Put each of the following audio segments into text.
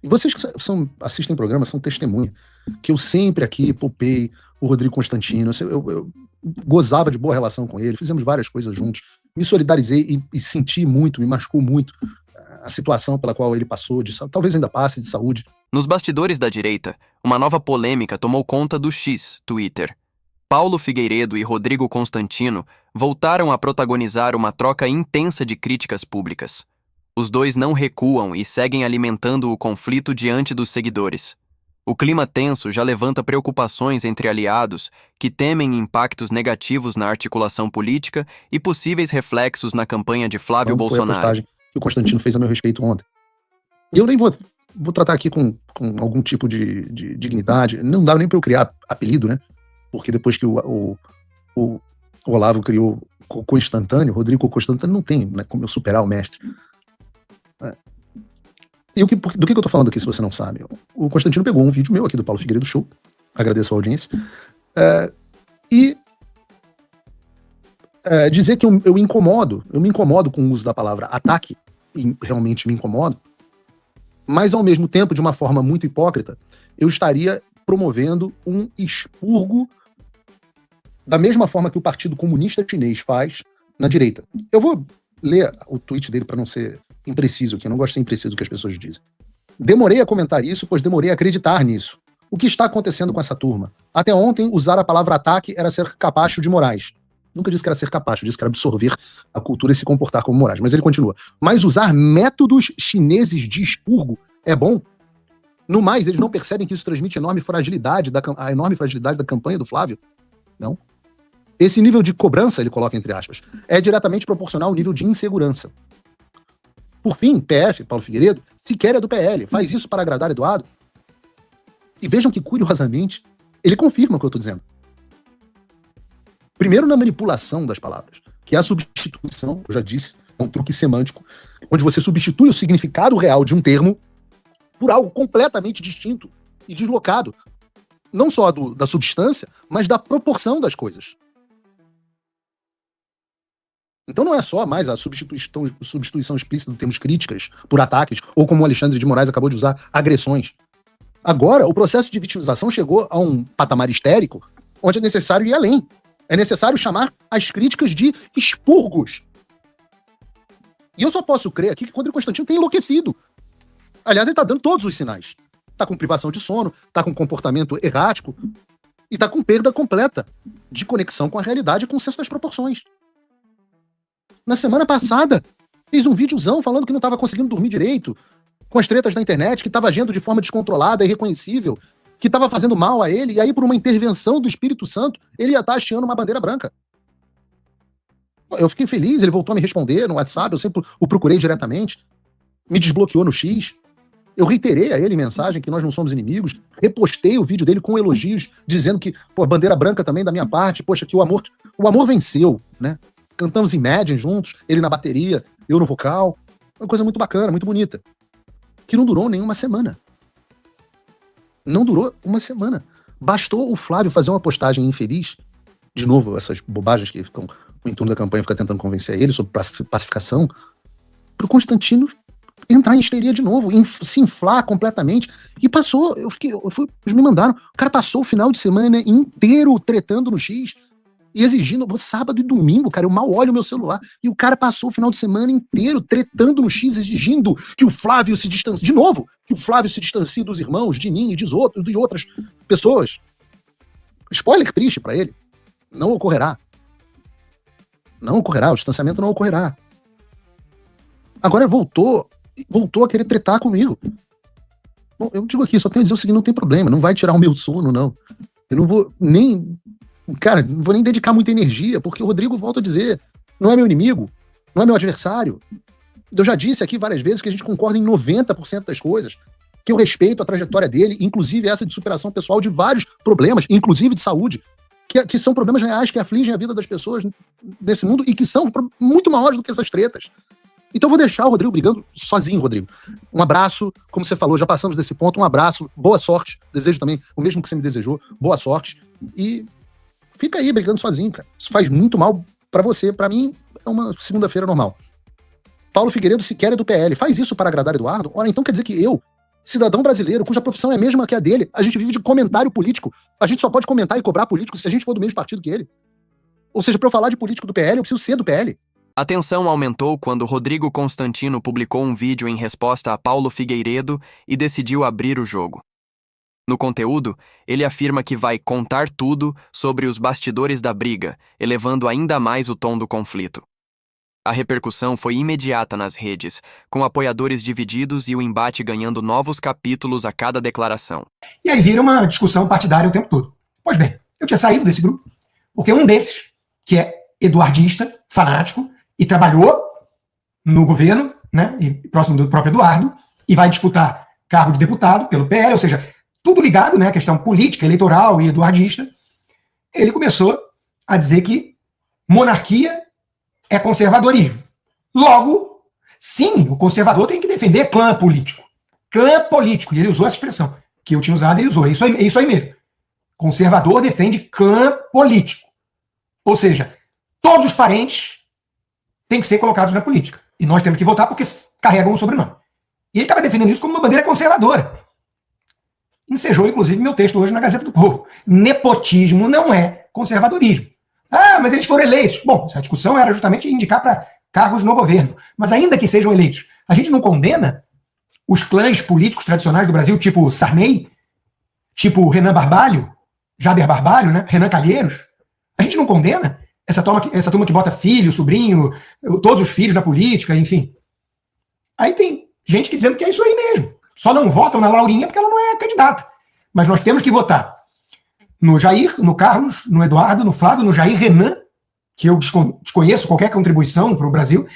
E vocês que assistem programa são testemunha, que eu sempre aqui poupei o Rodrigo Constantino, eu gozava de boa relação com ele, fizemos várias coisas juntos, me solidarizei e senti muito, me machucou muito a situação pela qual ele passou, talvez ainda passe, de saúde. Nos bastidores da direita, uma nova polêmica tomou conta do X, Twitter. Paulo Figueiredo e Rodrigo Constantino voltaram a protagonizar uma troca intensa de críticas públicas. Os dois não recuam e seguem alimentando o conflito diante dos seguidores. O clima tenso já levanta preocupações entre aliados que temem impactos negativos na articulação política e possíveis reflexos na campanha de Flávio Bolsonaro. Foi a postagem que o Constantino fez a meu respeito ontem. E eu nem vou tratar aqui com algum tipo de dignidade. Não dá nem para eu criar apelido, né? Porque depois que o Olavo criou Cocô Instantâneo, Rodrigo Constantino não tem, né, como eu superar o mestre. E do que eu tô falando aqui, se você não sabe? O Constantino pegou um vídeo meu aqui do Paulo Figueiredo Show, agradeço a audiência, dizer que eu me incomodo com o uso da palavra ataque, e realmente me incomodo, mas ao mesmo tempo, de uma forma muito hipócrita, eu estaria promovendo um expurgo da mesma forma que o Partido Comunista Chinês faz na direita. Eu vou ler o tweet dele para não ser impreciso aqui, eu não gosto de ser impreciso o que as pessoas dizem. Demorei a comentar isso, pois demorei a acreditar nisso. O que está acontecendo com essa turma? Até ontem, usar a palavra ataque era ser capacho de Moraes. Nunca disse que era ser capacho, disse que era absorver a cultura e se comportar como Moraes. Mas ele continua. Mas usar métodos chineses de expurgo é bom? No mais, eles não percebem que isso transmite a enorme fragilidade da campanha do Flávio? Não. Esse nível de cobrança, ele coloca entre aspas, é diretamente proporcional ao nível de insegurança. Por fim, PF, Paulo Figueiredo, sequer é do PL, faz isso para agradar Eduardo. E vejam que, curiosamente, ele confirma o que eu estou dizendo. Primeiro, na manipulação das palavras, que é a substituição, eu já disse, é um truque semântico, onde você substitui o significado real de um termo por algo completamente distinto e deslocado, não só da substância, mas da proporção das coisas. Então não é só mais a substituição explícita de termos críticas por ataques, ou como o Alexandre de Moraes acabou de usar, agressões. Agora, o processo de vitimização chegou a um patamar histérico, onde é necessário ir além. É necessário chamar as críticas de expurgos. E eu só posso crer aqui que Rodrigo Constantino tem enlouquecido. Aliás, ele está dando todos os sinais. Está com privação de sono, está com comportamento errático e está com perda completa de conexão com a realidade e com o senso das proporções. Na semana passada, fez um videozão falando que não estava conseguindo dormir direito, com as tretas da internet, que estava agindo de forma descontrolada e irreconhecível, que estava fazendo mal a ele, e aí por uma intervenção do Espírito Santo, ele ia estar hasteando uma bandeira branca. Eu fiquei feliz, ele voltou a me responder no WhatsApp, eu sempre o procurei diretamente, me desbloqueou no X, eu reiterei a ele mensagem que nós não somos inimigos, repostei o vídeo dele com elogios, dizendo que, bandeira branca também da minha parte, poxa, que o amor venceu, né? Cantamos Imagine juntos, ele na bateria, eu no vocal, uma coisa muito bacana, muito bonita, que não durou nem uma semana. Não durou uma semana. Bastou o Flávio fazer uma postagem infeliz, de novo, essas bobagens que ficam, o entorno da campanha fica tentando convencer ele sobre pacificação, para o Constantino entrar em histeria de novo, se inflar completamente, e passou, eles me mandaram, o cara passou o final de semana inteiro tretando no X, e exigindo, sábado e domingo, cara, eu mal olho o meu celular, e o cara passou o final de semana inteiro tretando no X, exigindo que o Flávio se distancie, de novo, que o Flávio se distancie dos irmãos, de mim e de outras pessoas. Spoiler triste pra ele, não ocorrerá. Não ocorrerá, o distanciamento não ocorrerá. Agora voltou a querer tretar comigo. Bom, eu digo aqui, só tenho a dizer o seguinte, não tem problema, não vai tirar o meu sono, não. Eu não vou nem... Cara, não vou nem dedicar muita energia, porque o Rodrigo, volta a dizer, não é meu inimigo, não é meu adversário. Eu já disse aqui várias vezes que a gente concorda em 90% das coisas, que eu respeito a trajetória dele, inclusive essa de superação pessoal de vários problemas, inclusive de saúde, que são problemas reais que afligem a vida das pessoas nesse mundo e que são muito maiores do que essas tretas. Então eu vou deixar o Rodrigo brigando sozinho, Rodrigo. Um abraço, como você falou, já passamos desse ponto, um abraço, boa sorte, desejo também o mesmo que você me desejou, boa sorte, e fica aí brigando sozinho, cara. Isso faz muito mal pra você. Pra mim, é uma segunda-feira normal. Paulo Figueiredo sequer é do PL. Faz isso para agradar Eduardo? Ora, então quer dizer que eu, cidadão brasileiro, cuja profissão é a mesma que a dele. A gente vive de comentário político. A gente só pode comentar e cobrar político se a gente for do mesmo partido que ele. Ou seja, para eu falar de político do PL, eu preciso ser do PL. A tensão aumentou quando Rodrigo Constantino publicou um vídeo em resposta a Paulo Figueiredo e decidiu abrir o jogo. No conteúdo, ele afirma que vai contar tudo sobre os bastidores da briga, elevando ainda mais o tom do conflito. A repercussão foi imediata nas redes, com apoiadores divididos e o embate ganhando novos capítulos a cada declaração. E aí vira uma discussão partidária o tempo todo. Pois bem, eu tinha saído desse grupo, porque um desses, que é eduardista, fanático, e trabalhou no governo, né, e próximo do próprio Eduardo, e vai disputar cargo de deputado pelo PL, ou seja, tudo ligado, né, à questão política, eleitoral e eduardista, ele começou a dizer que monarquia é conservadorismo. Logo, sim, o conservador tem que defender clã político. Clã político, e ele usou essa expressão, que eu tinha usado, ele usou, é isso aí mesmo. Conservador defende clã político. Ou seja, todos os parentes têm que ser colocados na política. E nós temos que votar porque carregam um sobrenome. E ele estava defendendo isso como uma bandeira conservadora. Ensejou, inclusive, meu texto hoje na Gazeta do Povo. Nepotismo não é conservadorismo. Ah, mas eles foram eleitos. Bom, essa discussão era justamente indicar para cargos no governo. Mas ainda que sejam eleitos, a gente não condena os clãs políticos tradicionais do Brasil, tipo Sarney, tipo Renan Barbalho, Jader Barbalho, né? Renan Calheiros. A gente não condena essa turma que bota filho, sobrinho, todos os filhos na política, enfim. Aí tem gente que dizendo que é isso aí mesmo. Só não votam na Laurinha porque ela não é candidata. Mas nós temos que votar no Jair, no Carlos, no Eduardo, no Flávio, no Jair Renan, que eu desconheço qualquer contribuição para o Brasil.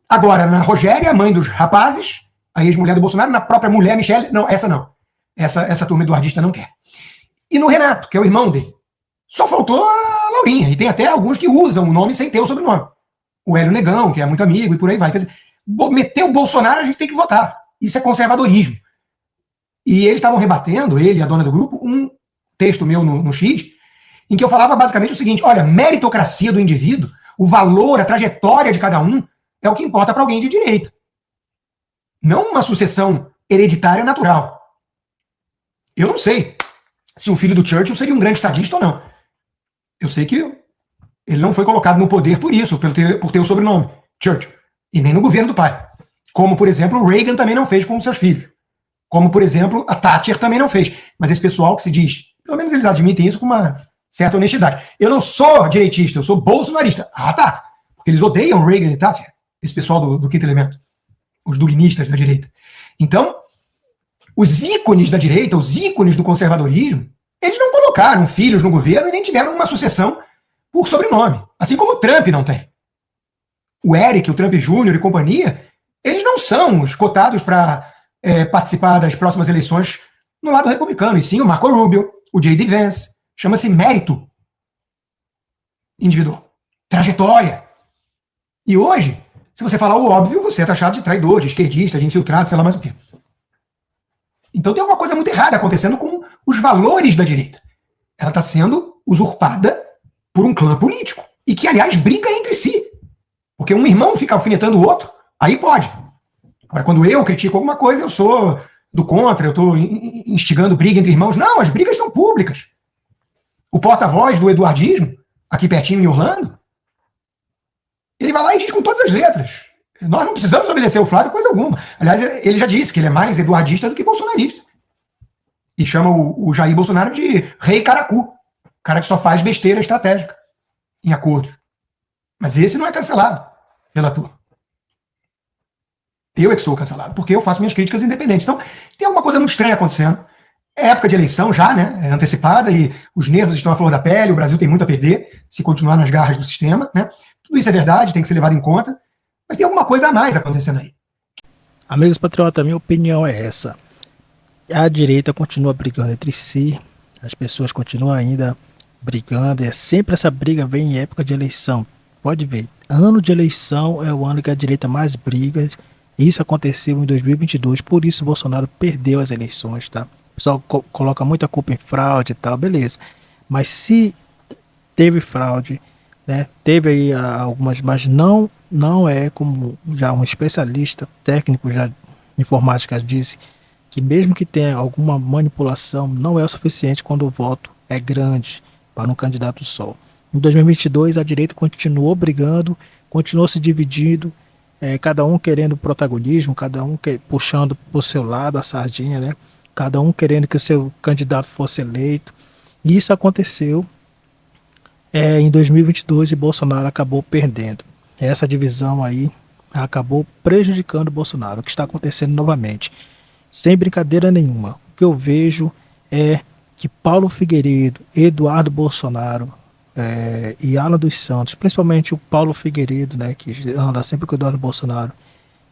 Agora, na Rogéria, mãe dos rapazes, a ex-mulher do Bolsonaro, na própria mulher, Michele. Não, essa não. Essa turma eduardista não quer. E no Renato, que é o irmão dele. Só faltou a Laurinha. E tem até alguns que usam o nome sem ter o sobrenome. O Hélio Negão, que é muito amigo, e por aí vai. Quer dizer, meter o Bolsonaro, a gente tem que votar. Isso é conservadorismo. E eles estavam rebatendo, ele e a dona do grupo, um texto meu no X, em que eu falava basicamente o seguinte: olha, meritocracia do indivíduo, o valor, a trajetória de cada um, é o que importa para alguém de direita. Não uma sucessão hereditária natural. Eu não sei se um filho do Churchill seria um grande estadista ou não. Eu sei que ele não foi colocado no poder por isso, por ter o sobrenome Churchill, e nem no governo do pai. Como, por exemplo, o Reagan também não fez com os seus filhos. Como, por exemplo, a Thatcher também não fez. Mas esse pessoal que se diz, pelo menos eles admitem isso com uma certa honestidade. Eu não sou direitista, eu sou bolsonarista. Ah, tá. Porque eles odeiam Reagan e Thatcher, esse pessoal do quinto elemento, os dugnistas da direita. Então, os ícones da direita, os ícones do conservadorismo, eles não colocaram filhos no governo e nem tiveram uma sucessão por sobrenome. Assim como o Trump não tem. O Eric, o Trump Jr. e companhia, eles não são os cotados para participar das próximas eleições no lado republicano, e sim o Marco Rubio, o J.D. Vance. Chama-se mérito individual. Trajetória. E hoje, se você falar o óbvio, você é taxado de traidor, de esquerdista, de infiltrado, sei lá mais o quê. Então tem uma coisa muito errada acontecendo com os valores da direita. Ela está sendo usurpada por um clã político. E que, aliás, briga entre si. Porque um irmão fica alfinetando o outro, aí pode. Agora, quando eu critico alguma coisa, eu sou do contra, eu estou instigando briga entre irmãos. Não, as brigas são públicas. O porta-voz do eduardismo, aqui pertinho em Orlando, ele vai lá e diz com todas as letras: nós não precisamos obedecer o Flávio coisa alguma. Aliás, ele já disse que ele é mais eduardista do que bolsonarista. E chama o Jair Bolsonaro de rei caracu, cara que só faz besteira estratégica em acordos. Mas esse não é cancelado pela turma. Eu é que sou cancelado, porque eu faço minhas críticas independentes. Então, tem alguma coisa muito estranha acontecendo. É época de eleição já, né? É antecipada, e os nervos estão à flor da pele, o Brasil tem muito a perder se continuar nas garras do sistema, né? Tudo isso é verdade, tem que ser levado em conta, mas tem alguma coisa a mais acontecendo aí. Amigos patriotas, minha opinião é essa. A direita continua brigando entre si, as pessoas continuam ainda brigando, e sempre essa briga vem em época de eleição. Pode ver, ano de eleição é o ano que a direita mais briga. Isso aconteceu em 2022, por isso Bolsonaro perdeu as eleições, tá? O pessoal coloca muita culpa em fraude e tal, beleza. Mas se teve fraude, né? Teve aí algumas, mas não é como já um especialista técnico já informática disse, que mesmo que tenha alguma manipulação, não é o suficiente quando o voto é grande para um candidato só. Em 2022, a direita continuou brigando, continuou se dividindo, cada um querendo protagonismo, cada um puxando para o seu lado a sardinha, né? Cada um querendo que o seu candidato fosse eleito. E isso aconteceu em 2022 e Bolsonaro acabou perdendo. Essa divisão aí acabou prejudicando o Bolsonaro, o que está acontecendo novamente. Sem brincadeira nenhuma, o que eu vejo é que Paulo Figueiredo, Eduardo Bolsonaro e Alan dos Santos, principalmente o Paulo Figueiredo, né, que anda sempre com o Eduardo Bolsonaro,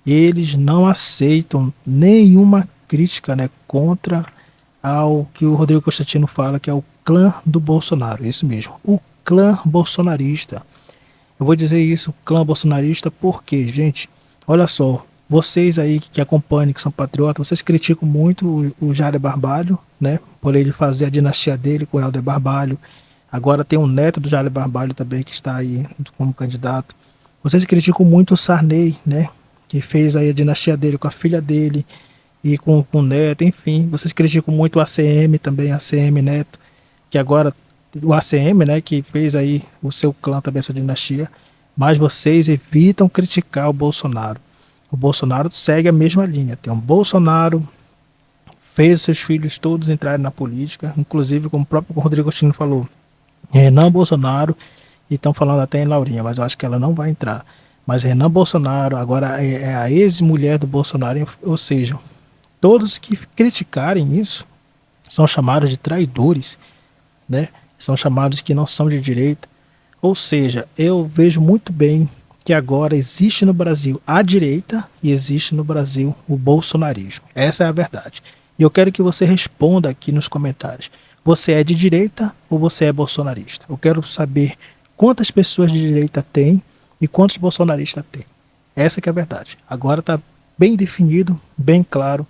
eles não aceitam nenhuma crítica, né, contra ao que o Rodrigo Constantino fala, que é o clã do Bolsonaro, isso mesmo, o clã bolsonarista. Eu vou dizer isso, clã bolsonarista, porque, gente, olha só, vocês aí que acompanham, que são patriotas, vocês criticam muito o Jair Barbalho, né, por ele fazer a dinastia dele com o Helder Barbalho. Agora tem um neto do Jair Barbalho também que está aí como candidato. Vocês criticam muito o Sarney, né, que fez aí a dinastia dele com a filha dele e com o neto, enfim. Vocês criticam muito o ACM também, ACM Neto, que agora o ACM, né, que fez aí o seu clã também, essa dinastia, mas vocês evitam criticar o Bolsonaro. O Bolsonaro segue a mesma linha. Tem um Bolsonaro, fez seus filhos todos entrarem na política, inclusive como o próprio Rodrigo Agostinho falou, Renan Bolsonaro, e estão falando até em Laurinha, mas eu acho que ela não vai entrar. Mas Renan Bolsonaro agora é a ex-mulher do Bolsonaro, ou seja, todos que criticarem isso são chamados de traidores, né? São chamados que não são de direita. Ou seja, eu vejo muito bem que agora existe no Brasil a direita e existe no Brasil o bolsonarismo. Essa é a verdade. E eu quero que você responda aqui nos comentários. Você é de direita ou você é bolsonarista? Eu quero saber quantas pessoas de direita tem e quantos bolsonaristas tem. Essa que é a verdade. Agora está bem definido, bem claro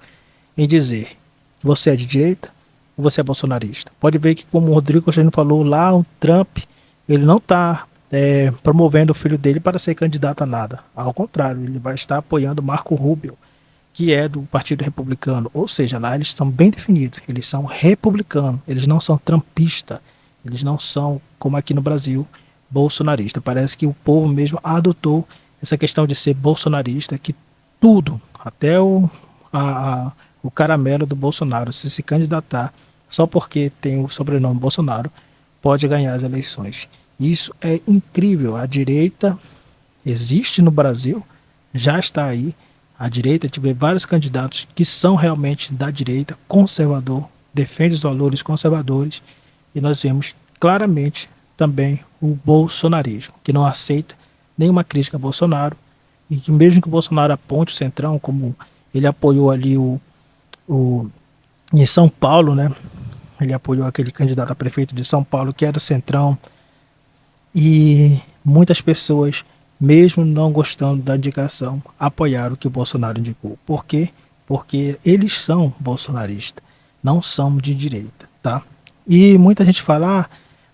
em dizer, você é de direita ou você é bolsonarista. Pode ver que, como o Rodrigo Constantino falou lá, o Trump, ele não está promovendo o filho dele para ser candidato a nada. Ao contrário, ele vai estar apoiando Marco Rubio, que é do Partido Republicano. Ou seja, lá eles estão bem definidos, eles são republicanos, eles não são trumpistas, eles não são, como aqui no Brasil, bolsonarista. Parece que o povo mesmo adotou essa questão de ser bolsonarista, que tudo, até o caramelo do Bolsonaro, se candidatar só porque tem o sobrenome Bolsonaro, pode ganhar as eleições. Isso é incrível. A direita existe no Brasil, já está aí. A direita, tive vários candidatos que são realmente da direita, conservador, defende os valores conservadores, e nós vemos claramente também o bolsonarismo, que não aceita nenhuma crítica a Bolsonaro, e que mesmo que o Bolsonaro aponte o Centrão, como ele apoiou ali em São Paulo, né? Ele apoiou aquele candidato a prefeito de São Paulo, que é do Centrão, e muitas pessoas, mesmo não gostando da indicação, apoiaram o que o Bolsonaro indicou. Por quê? Porque eles são bolsonaristas, não são de direita, tá? E muita gente fala,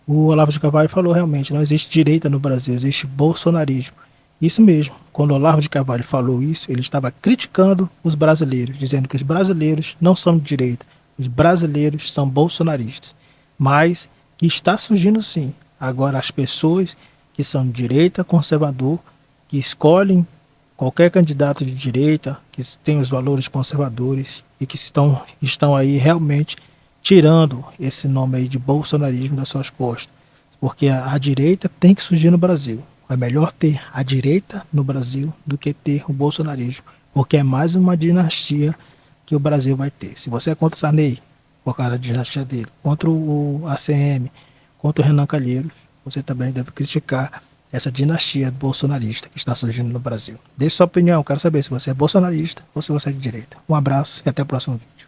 o Olavo de Carvalho falou realmente, não existe direita no Brasil, existe bolsonarismo. Isso mesmo, quando o Olavo de Carvalho falou isso, ele estava criticando os brasileiros, dizendo que os brasileiros não são de direita, os brasileiros são bolsonaristas. Mas que está surgindo sim, agora as pessoas que são de direita, conservador, que escolhem qualquer candidato de direita, que tem os valores conservadores e que estão aí realmente tirando esse nome aí de bolsonarismo das suas costas. Porque a direita tem que surgir no Brasil. É melhor ter a direita no Brasil do que ter o bolsonarismo, porque é mais uma dinastia que o Brasil vai ter. Se você é contra o Sarney, por causa da dinastia dele, contra o ACM, contra o Renan Calheiros, você também deve criticar essa dinastia bolsonarista que está surgindo no Brasil. Deixe sua opinião, quero saber se você é bolsonarista ou se você é de direita. Um abraço e até o próximo vídeo.